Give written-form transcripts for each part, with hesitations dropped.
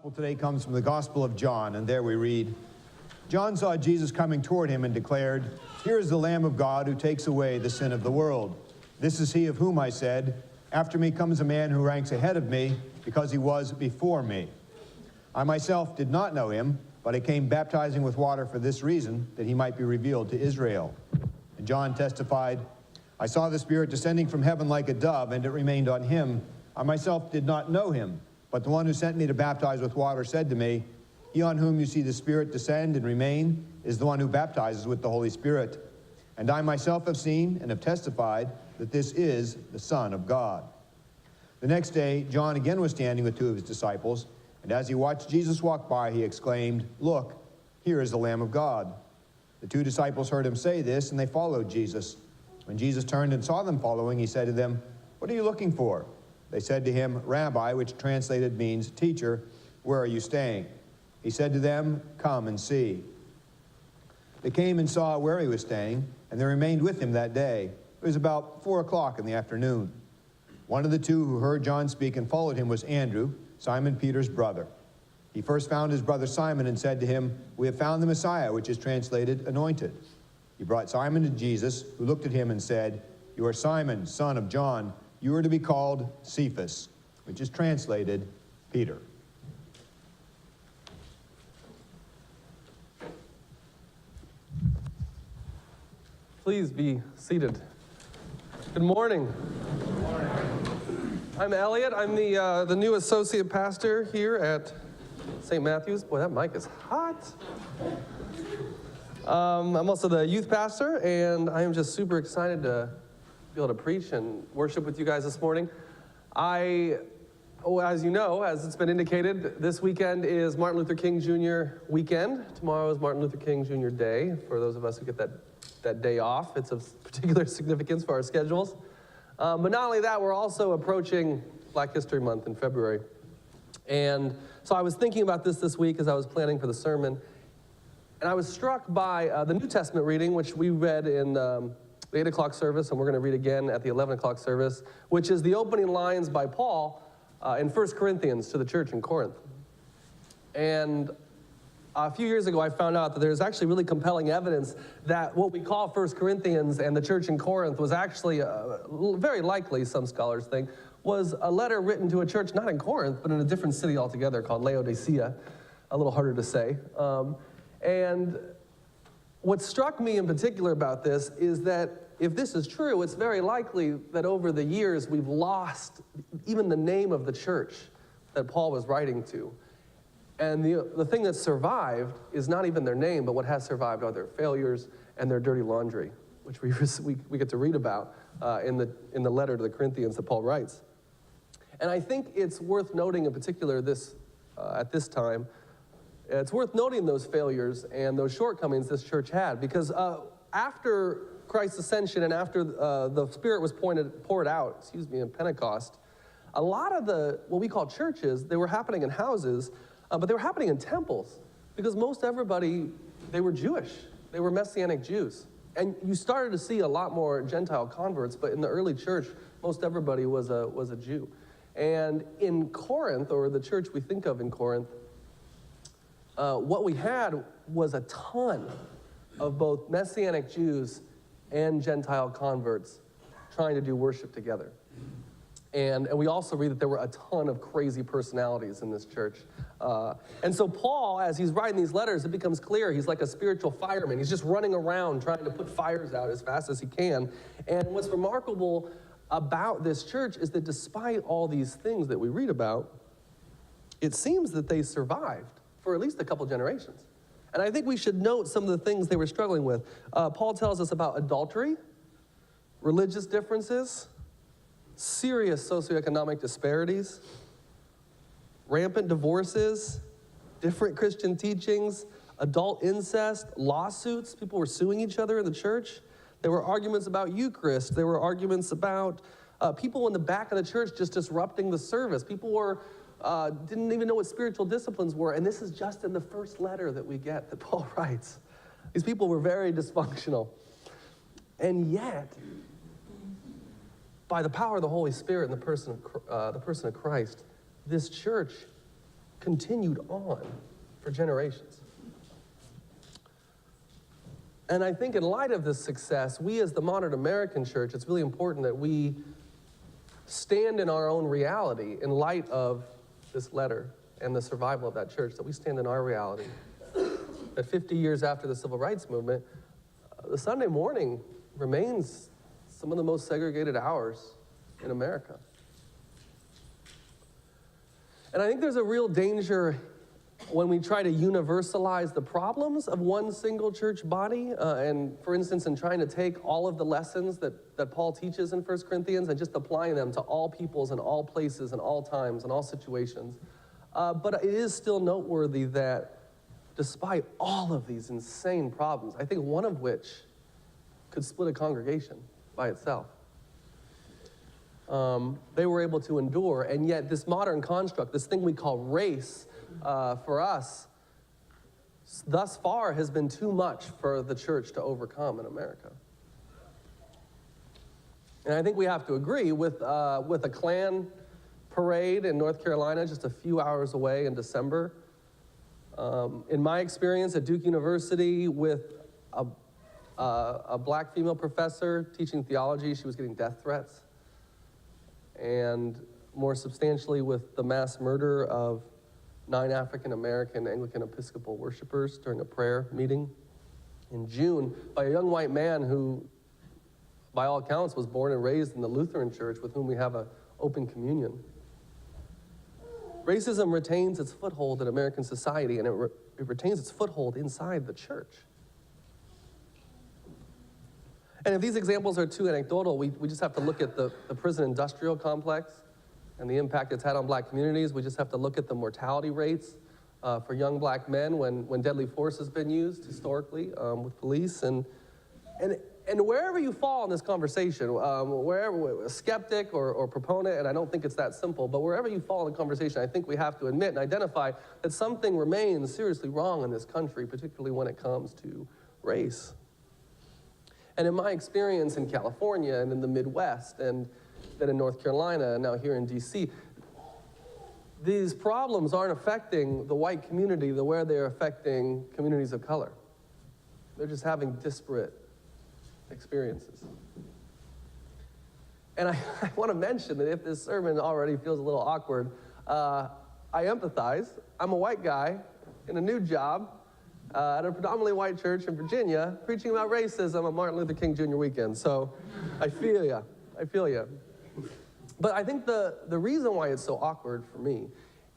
Gospel today comes from the Gospel of John, and there we read, John saw Jesus coming toward him and declared, "Here is the Lamb of God who takes away the sin of the world. This is he of whom I said, after me comes a man who ranks ahead of me, because he was before me. I myself did not know him, but I came baptizing with water for this reason, that he might be revealed to Israel." And John testified, "I saw the Spirit descending from heaven like a dove, and it remained on him. I myself did not know him, but the one who sent me to baptize with water said to me, 'He on whom you see the Spirit descend and remain is the one who baptizes with the Holy Spirit.' And I myself have seen and have testified that this is the Son of God." The next day, John again was standing with two of his disciples, and as he watched Jesus walk by, he exclaimed, "Look, here is the Lamb of God." The two disciples heard him say this, and they followed Jesus. When Jesus turned and saw them following, he said to them, "What are you looking for?" They said to him, "Rabbi," which translated means teacher, "where are you staying?" He said to them, "Come and see." They came and saw where he was staying, and they remained with him that day. It was about 4 o'clock in the afternoon. One of the two who heard John speak and followed him was Andrew, Simon Peter's brother. He first found his brother Simon and said to him, "We have found the Messiah," which is translated anointed. He brought Simon to Jesus, who looked at him and said, "You are Simon, son of John. You are to be called Cephas," which is translated Peter. Please be seated. Good morning. Good morning. I'm Elliot. I'm the new associate pastor here at St. Matthew's. Boy, that mic is hot. I'm also the youth pastor, and I am just super excited to be able to preach and worship with you guys this morning. As you know, as it's been indicated, this weekend is Martin Luther King Jr. weekend. Tomorrow is Martin LutherKing Jr. Day. For those of us who get that day off, it's of particular significance for our schedules. But not only that, we're also approaching Black History Month in February. And so I was thinking about this week as I was planning for the sermon, and I was struck by the New Testament reading, which we read in the 8 o'clock service, and we're going to read again at the 11 o'clock service, which is the opening lines by Paul in 1 Corinthians to the church in Corinth. And a few years ago, I found out that there's actually really compelling evidence that what we call 1 Corinthians and the church in Corinth was actually, very likely, some scholars think, was a letter written to a church not in Corinth, but in a different city altogether called Laodicea, a little harder to say. And what struck me in particular about this is that if this is true, it's very likely that over the years we've lost even the name of the church that Paul was writing to. And the thing that survived is not even their name, but what has survived are their failures and their dirty laundry, which we get to read about in the letter to the Corinthians that Paul writes. And I think it's worth noting in particular at this time, it's worth noting those failures and those shortcomings this church had, because after Christ's ascension and after the Spirit was poured out, in Pentecost, a lot of what we call churches, they were happening in houses, but they were happening in temples, because most everybody, they were Jewish. They were Messianic Jews. And you started to see a lot more Gentile converts, but in the early church, most everybody was a Jew. And in Corinth, or the church we think of in Corinth, what we had was a ton of both Messianic Jews and Gentile converts trying to do worship together. And we also read that there were a ton of crazy personalities in this church. And so Paul, as he's writing these letters, it becomes clear he's like a spiritual fireman. He's just running around trying to put fires out as fast as he can. And what's remarkable about this church is that despite all these things that we read about, it seems that they survived for at least a couple generations. And I think we should note some of the things they were struggling with. Paul tells us about adultery, religious differences, serious socioeconomic disparities, rampant divorces, different Christian teachings, adult incest, lawsuits. People were suing each other in the church. There were arguments about Eucharist. There were arguments about people in the back of the church just disrupting the service. People didn't even know what spiritual disciplines were. And this is just in the first letter that we get that Paul writes. These people were very dysfunctional. And yet, by the power of the Holy Spirit and the person of Christ, this church continued on for generations. And I think in light of this success, we as the modern American church, it's really important that we stand in our own reality in light of this letter and the survival of that church, that we stand in our reality. That 50 years after the Civil Rights Movement, the Sunday morning remains some of the most segregated hours in America. And I think there's a real danger when we try to universalize the problems of one single church body, and for instance, in trying to take all of the lessons that Paul teaches in 1 Corinthians and just applying them to all peoples and all places and all times and all situations. But it is still noteworthy that despite all of these insane problems, I think one of which could split a congregation by itself, they were able to endure. And yet this modern construct, this thing we call race, for us, thus far has been too much for the church to overcome in America. And I think we have to agree with a Klan parade in North Carolina just a few hours away in December. In my experience at Duke University with a black female professor teaching theology, she was getting death threats. And more substantially with the mass murder of 9 African-American Anglican Episcopal worshipers during a prayer meeting in June by a young white man who, by all accounts, was born and raised in the Lutheran Church with whom we have an open communion. Racism retains its foothold in American society, and it retains its foothold inside the church. And if these examples are too anecdotal, we just have to look at the prison industrial complex and the impact it's had on black communities. We just have to look at the mortality rates for young black men when deadly force has been used historically with police. And wherever you fall in this conversation, wherever a skeptic or proponent, and I don't think it's that simple, but wherever you fall in the conversation, I think we have to admit and identify that something remains seriously wrong in this country, particularly when it comes to race. And in my experience in California and in the Midwest and then in North Carolina and now here in DC, these problems aren't affecting the white community the way they're affecting communities of color. They're just having disparate experiences. And I want to mention that if this sermon already feels a little awkward, I empathize. I'm a white guy in a new job at a predominantly white church in Virginia, preaching about racism on Martin Luther King Jr. weekend. So I feel ya. I feel ya. But I think the reason why it's so awkward for me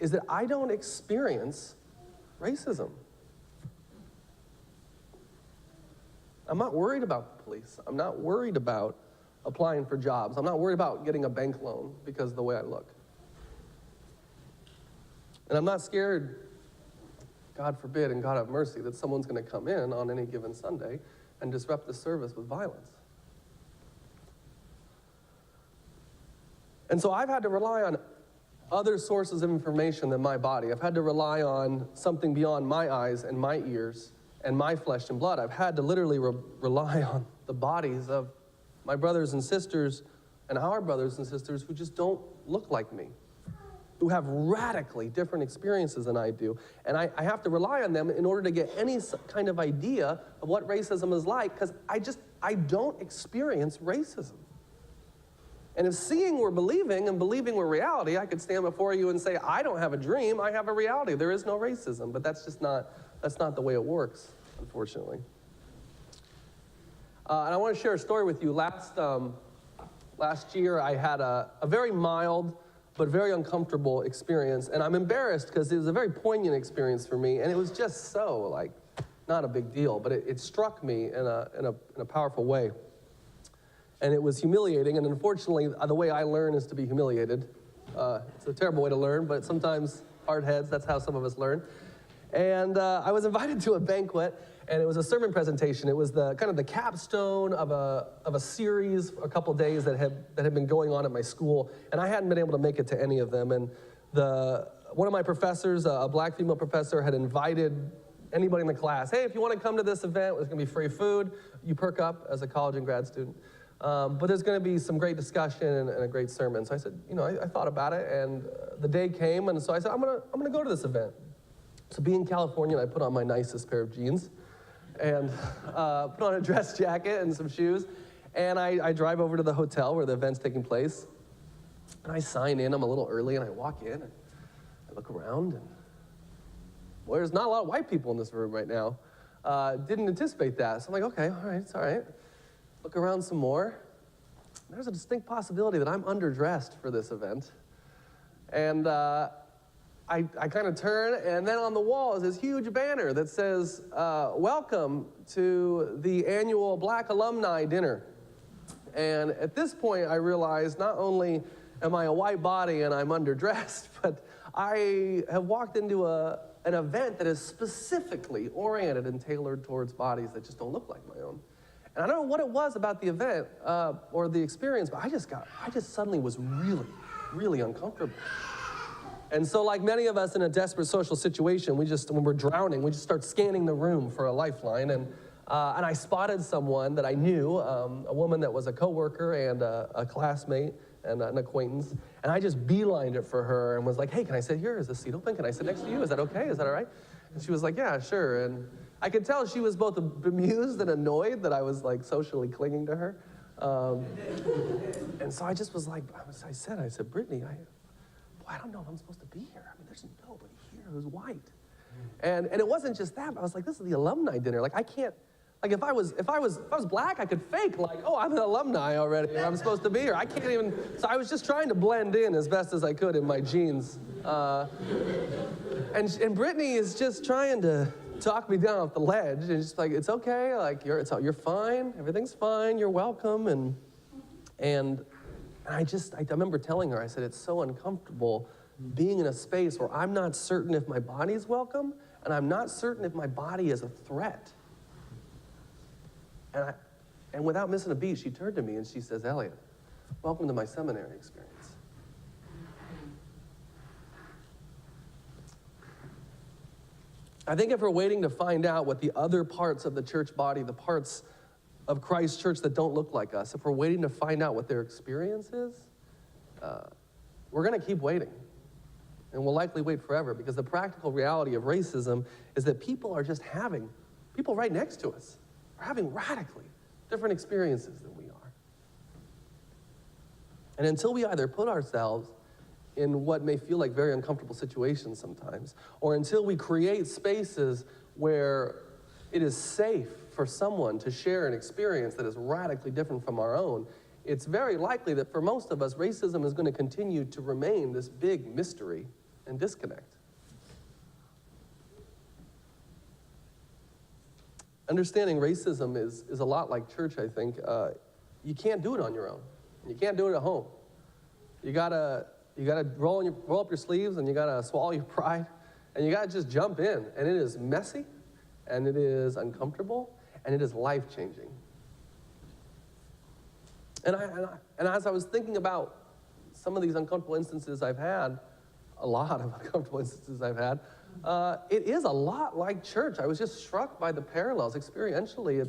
is that I don't experience racism. I'm not worried about the police. I'm not worried about applying for jobs. I'm not worried about getting a bank loan because of the way I look. And I'm not scared, God forbid and God have mercy, that someone's going to come in on any given Sunday and disrupt the service with violence. And so I've had to rely on other sources of information than my body. I've had to rely on something beyond my eyes and my ears and my flesh and blood. I've had to literally rely on the bodies of my brothers and sisters and our brothers and sisters who just don't look like me, who have radically different experiences than I do. And I have to rely on them in order to get any kind of idea of what racism is like, because I don't experience racism. And if seeing we're believing and believing we're reality, I could stand before you and say, I don't have a dream, I have a reality. There is no racism, but that's not the way it works, unfortunately. And I want to share a story with you. Last year, I had a very mild but very uncomfortable experience, and I'm embarrassed because it was a very poignant experience for me, and it was just so, not a big deal, but it struck me in a powerful way. And it was humiliating, and unfortunately, the way I learn is to be humiliated. It's a terrible way to learn, but sometimes hard heads, that's how some of us learn. And I was invited to a banquet, and it was a sermon presentation. It was the kind of the capstone of a series, a couple days that had been going on at my school, and I hadn't been able to make it to any of them. And one of my professors, a black female professor, had invited anybody in the class, hey, if you want to come to this event, there's going to be free food. You perk up as a college and grad student. But there's going to be some great discussion and a great sermon. So I said, I thought about it, and the day came, and so I said, I'm gonna go to this event. So being Californian, I put on my nicest pair of jeans, and put on a dress jacket and some shoes, and I drive over to the hotel where the event's taking place, and I sign in. I'm a little early, and I walk in, and I look around, and boy, there's not a lot of white people in this room right now. Didn't anticipate that, so I'm like, okay, all right, it's all right. Look around some more. There's a distinct possibility that I'm underdressed for this event. And I kind of turn, and then on the wall is this huge banner that says, welcome to the annual Black Alumni Dinner. And at this point, I realized not only am I a white body and I'm underdressed, but I have walked into an event that is specifically oriented and tailored towards bodies that just don't look like my own. And I don't know what it was about the event or the experience, but I just suddenly was really, really uncomfortable. And so like many of us in a desperate social situation, when we're drowning, we just start scanning the room for a lifeline. And I spotted someone that I knew, a woman that was a coworker and a classmate and an acquaintance. And I just beelined it for her and was like, hey, can I sit here? Is this seat open? Can I sit next to you? Is that okay? Is that all right? And she was like, yeah, sure. And I could tell she was both bemused and annoyed that I was like socially clinging to her. And so I just was like, I said, Brittany, I don't know if I'm supposed to be here. I mean, there's nobody here who's white. And it wasn't just that, but I was like, this is the alumni dinner. Like I can't, like if I was black, I could fake like, oh, I'm an alumni already, I'm supposed to be here. I can't even, so I was just trying to blend in as best as I could in my jeans. And Brittany is just trying to talk me down off the ledge, and just like, it's okay, like you're fine, everything's fine, you're welcome, and I remember telling her, I said, it's so uncomfortable being in a space where I'm not certain if my body's welcome, and I'm not certain if my body is a threat. And without missing a beat, she turned to me and she says, Elliot, welcome to my seminary experience. I think if we're waiting to find out what the other parts of the church body, the parts of Christ's church that don't look like us, if we're waiting to find out what their experience is, we're going to keep waiting. And we'll likely wait forever, because the practical reality of racism is that people right next to us are having radically different experiences than we are. And until we either put ourselves in what may feel like very uncomfortable situations sometimes, or until we create spaces where it is safe for someone to share an experience that is radically different from our own, it's very likely that for most of us, racism is going to continue to remain this big mystery and disconnect. Understanding racism is a lot like church, I think. You can't do it on your own. You can't do it at home. You gotta roll up your sleeves, and you gotta swallow your pride, and you gotta just jump in. And it is messy, and it is uncomfortable, and it is life-changing. And as I was thinking about some of these uncomfortable instances I've had, a lot of uncomfortable instances I've had, it is a lot like church. I was just struck by the parallels. Experientially,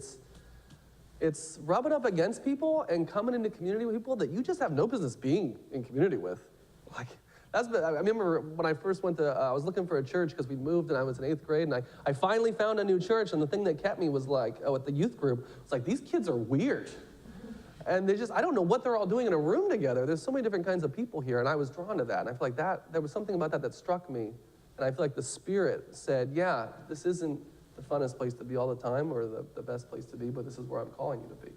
it's rubbing up against people and coming into community with people that you just have no business being in community with. Like, I remember when I first went to, I was looking for a church because we moved and I was in 8th grade, and I finally found a new church, and the thing that kept me was like, at the youth group, it's like, these kids are weird. And I don't know what they're all doing in a room together. There's so many different kinds of people here, and I was drawn to that. And I feel like there was something about that struck me. And I feel like the Spirit said, yeah, this isn't the funnest place to be all the time or the best place to be, but this is where I'm calling you to be.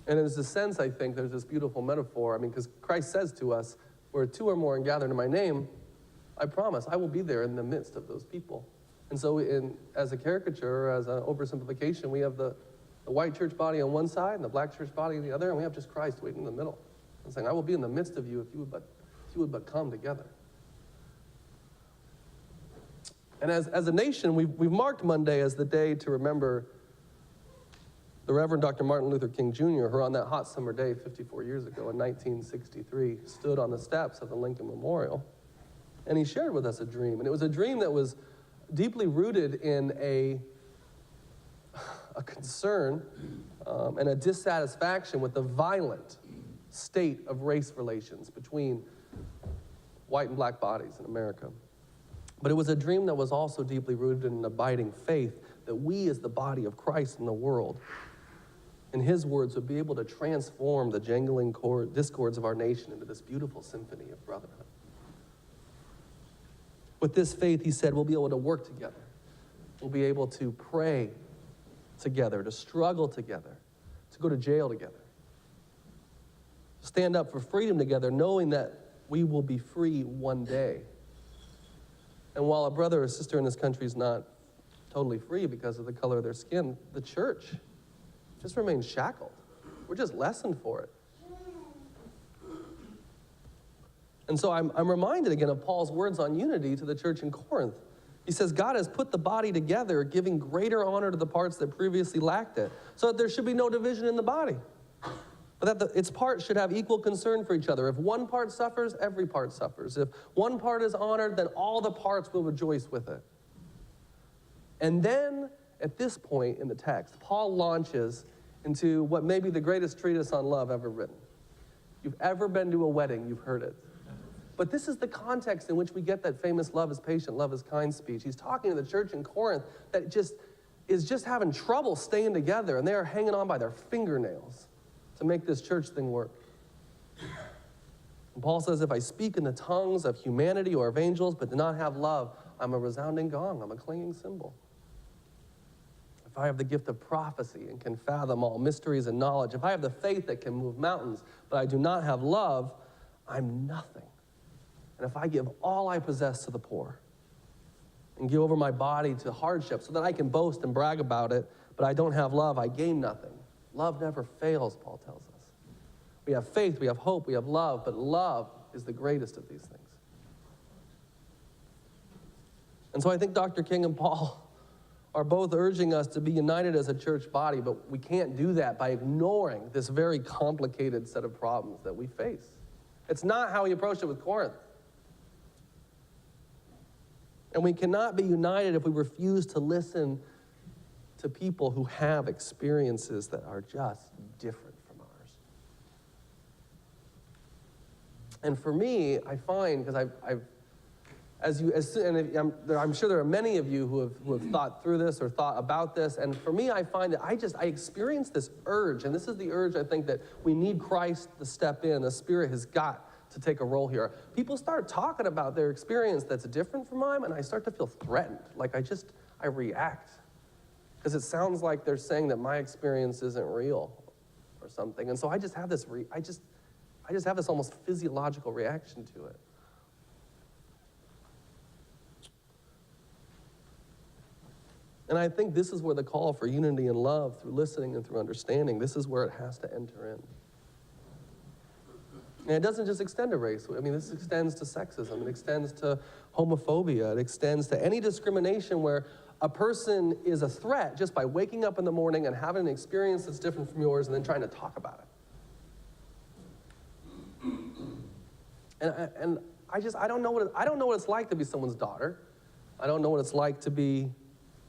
And there's this sense, I think, there's this beautiful metaphor. I mean, because Christ says to us, where 2 or more are gathered in my name, I promise I will be there in the midst of those people. And so as a caricature, as an oversimplification, we have the white church body on one side and the black church body on the other, and we have just Christ waiting in the middle. And saying, I will be in the midst of you if you would but come together. And as a nation, we've marked Monday as the day to remember the Reverend Dr. Martin Luther King Jr., who on that hot summer day 54 years ago in 1963 stood on the steps of the Lincoln Memorial, and he shared with us a dream. And it was a dream that was deeply rooted in a a concern and a dissatisfaction with the violent state of race relations between white and black bodies in America. But it was a dream that was also deeply rooted in an abiding faith that we as the body of Christ in the world, in his words, would be able to transform the jangling discords of our nation into this beautiful symphony of brotherhood. With this faith, he said, we'll be able to work together. We'll be able to pray together, to struggle together, to go to jail together, to stand up for freedom together, knowing that we will be free one day. And while a brother or sister in this country is not totally free because of the color of their skin, the church just remains shackled. We're just lessoned for it. And so I'm reminded again of Paul's words on unity to the church in Corinth. He says, God has put the body together, giving greater honor to the parts that previously lacked it, so that there should be no division in the body, but that its parts should have equal concern for each other. If one part suffers, every part suffers. If one part is honored, then all the parts will rejoice with it. And then, at this point in the text, Paul launches into what may be the greatest treatise on love ever written. If you've ever been to a wedding, you've heard it. But this is the context in which we get that famous love is patient, love is kind speech. He's talking to the church in Corinth that is just having trouble staying together, and they are hanging on by their fingernails to make this church thing work. And Paul says, if I speak in the tongues of humanity or of angels but do not have love, I'm a resounding gong, I'm a clanging cymbal. If I have the gift of prophecy and can fathom all mysteries and knowledge, if I have the faith that can move mountains, but I do not have love, I'm nothing. And if I give all I possess to the poor and give over my body to hardship so that I can boast and brag about it, but I don't have love, I gain nothing. Love never fails, Paul tells us. We have faith, we have hope, we have love, but love is the greatest of these things. And so I think Dr. King and Paul are both urging us to be united as a church body, but we can't do that by ignoring this very complicated set of problems that we face. It's not how he approached it with Corinth. And we cannot be united if we refuse to listen to people who have experiences that are just different from ours. And for me, I find, because I'm sure there are many of you who have thought through this or thought about this, and for me, I find that I experience this urge, and this is the urge I think that we need Christ to step in. The Spirit has got to take a role here. People start talking about their experience that's different from mine, and I start to feel threatened. Like I react. Because it sounds like they're saying that my experience isn't real or something. And so I just have this, I just have this almost physiological reaction to it. And I think this is where the call for unity and love through listening and through understanding, this is where it has to enter in. And it doesn't just extend to race. I mean, this extends to sexism. It extends to homophobia. It extends to any discrimination where a person is a threat just by waking up in the morning and having an experience that's different from yours and then trying to talk about it. And I don't know what it's like to be someone's daughter. I don't know what it's like to be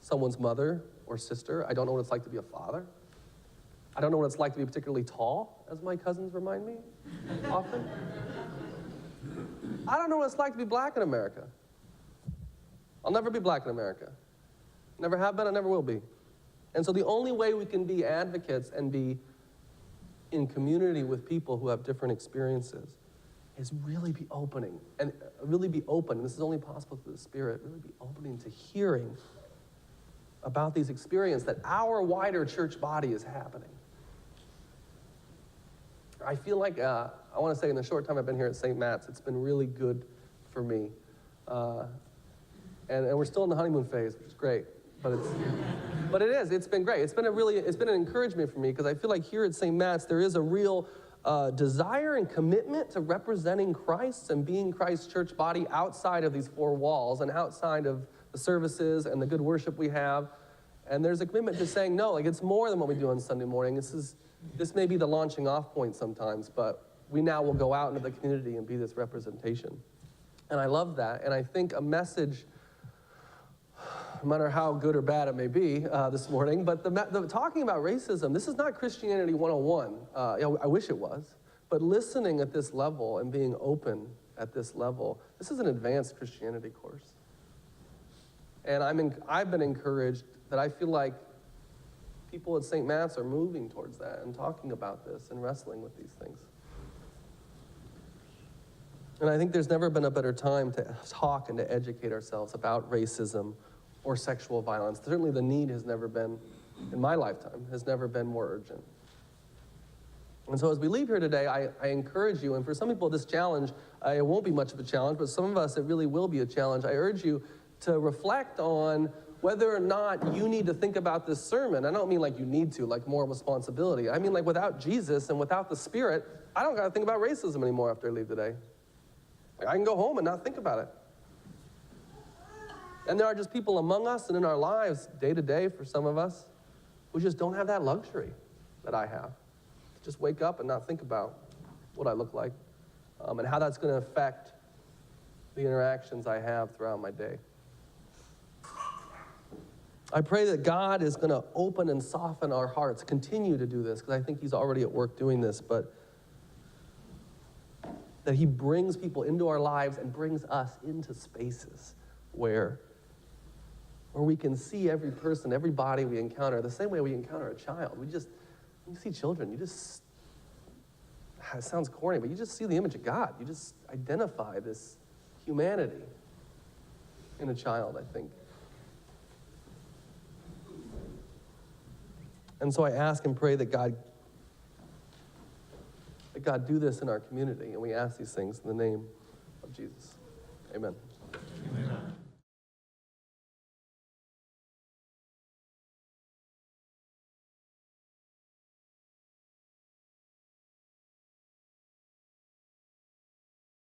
someone's mother or sister. I don't know what it's like to be a father. I don't know what it's like to be particularly tall, as my cousins remind me often. I don't know what it's like to be black in America. I'll never be black in America. Never have been, I never will be. And so the only way we can be advocates and be in community with people who have different experiences is really be opening, and really be open, and this is only possible through the Spirit, really be opening to hearing about these experiences that our wider church body is happening. I feel like, I want to say in the short time I've been here at St. Matt's, it's been really good for me. And we're still in the honeymoon phase, which is great. But it's been great. It's been an encouragement for me, because I feel like here at St. Matt's there is a real desire and commitment to representing Christ and being Christ's church body outside of these four walls and outside of the services and the good worship we have. And there's a commitment to saying, no, like it's more than what we do on Sunday morning. This may be the launching off point sometimes, but we now will go out into the community and be this representation. And I love that. And I think a message no matter how good or bad it may be this morning. But talking about racism, this is not Christianity 101. I wish it was. But listening at this level and being open at this level, this is an advanced Christianity course. And I've been encouraged that I feel like people at St. Matt's are moving towards that and talking about this and wrestling with these things. And I think there's never been a better time to talk and to educate ourselves about racism or sexual violence. Certainly the need has never been, in my lifetime, has never been more urgent. And so as we leave here today, I encourage you, and for some people this challenge, it won't be much of a challenge, but some of us it really will be a challenge. I urge you to reflect on whether or not you need to think about this sermon. I don't mean like you need to, like more responsibility. I mean like without Jesus and without the Spirit, I don't got to think about racism anymore after I leave today. I can go home and not think about it. And there are just people among us and in our lives, day to day for some of us, who just don't have that luxury that I have. Just wake up and not think about what I look like and how that's going to affect the interactions I have throughout my day. I pray that God is going to open and soften our hearts, continue to do this, because I think he's already at work doing this, but that he brings people into our lives and brings us into spaces where we can see every person, every body we encounter, the same way we encounter a child. When you see children, it sounds corny, but you just see the image of God. You just identify this humanity in a child, I think. And so I ask and pray that God do this in our community, and we ask these things in the name of Jesus. Amen.